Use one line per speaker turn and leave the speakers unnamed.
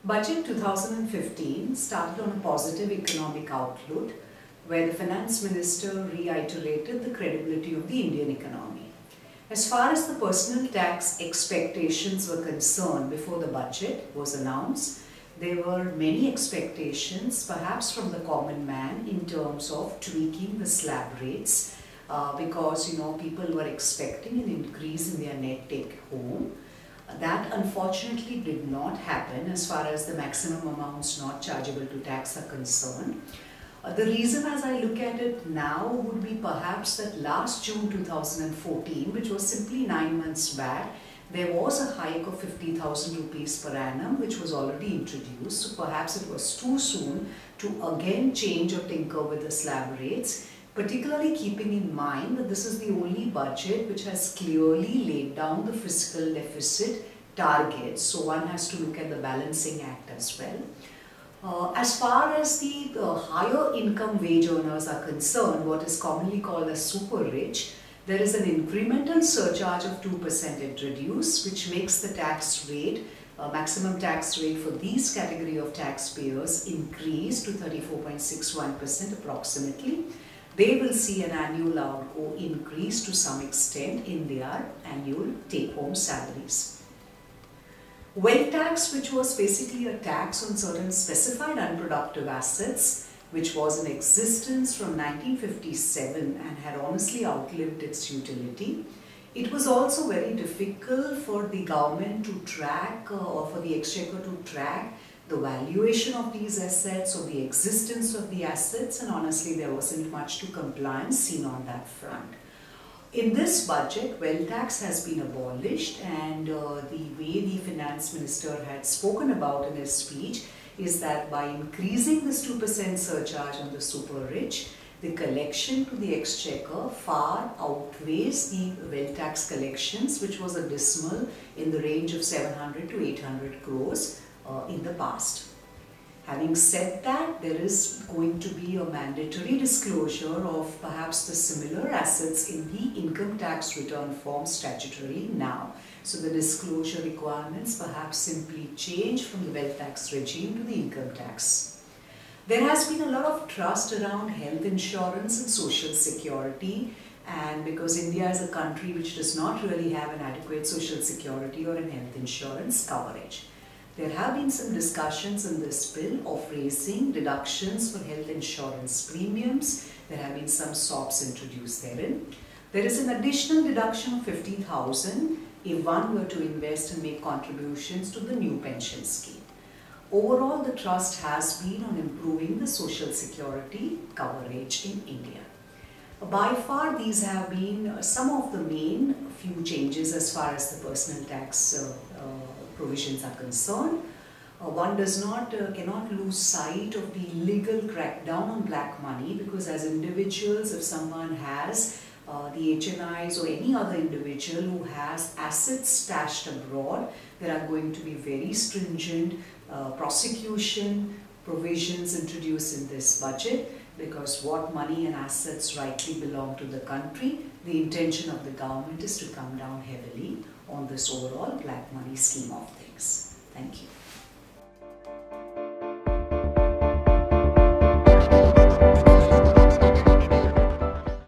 Budget 2015 started on a positive economic outlook where the finance minister reiterated the credibility of the Indian economy. As far as the personal tax expectations were concerned before the budget was announced, there were many expectations, perhaps from the common man, in terms of tweaking the slab rates because people were expecting an increase in their net take home. That unfortunately did not happen as far as the maximum amounts not chargeable to tax are concerned. The reason, as I look at it now, would be perhaps that last June 2014, which was simply 9 months back, there was a hike of 50,000 rupees per annum which was already introduced. So perhaps it was too soon to again change or tinker with the slab rates, particularly keeping in mind that this is the only budget which has clearly laid down the fiscal deficit targets. So one has to look at the balancing act as well. As far as the higher income wage earners are concerned, what is commonly called as super rich, there is an incremental surcharge of 2% introduced, which makes the tax rate, maximum tax rate for these category of taxpayers increase to 34.61% approximately. They will see an annual outgo increase to some extent in their annual take-home salaries. Wealth tax, which was basically a tax on certain specified unproductive assets, which was in existence from 1957 and had honestly outlived its utility. It was also very difficult for the government to track or for the exchequer to track the valuation of these assets or the existence of the assets, and honestly there wasn't much to compliance seen on that front. In this budget, wealth tax has been abolished, and the way the finance minister had spoken about in his speech is that by increasing this 2% surcharge on the super rich, the collection to the exchequer far outweighs the wealth tax collections, which was a dismal in the range of 700 to 800 crores in the past. Having said that, there is going to be a mandatory disclosure of perhaps the similar assets in the income tax return form statutorily now. So the disclosure requirements perhaps simply change from the wealth tax regime to the income tax. There has been a lot of trust around health insurance and social security, and because India is a country which does not really have an adequate social security or an health insurance coverage. There have been some discussions in this bill of raising deductions for health insurance premiums. There have been some SOPs introduced therein. There is an additional deduction of 50,000 if one were to invest and make contributions to the new pension scheme. Overall, the trust has been on improving the social security coverage in India. By far, these have been some of the main few changes as far as the personal tax provisions are concerned. One cannot lose sight of the legal crackdown on black money, because as individuals, if someone has the HNIs or any other individual who has assets stashed abroad, there are going to be very stringent prosecution provisions introduced in this budget, because what money and assets rightly belong to the country, the intention of the government is to come down heavily on this overall black money scheme of things. Thank you.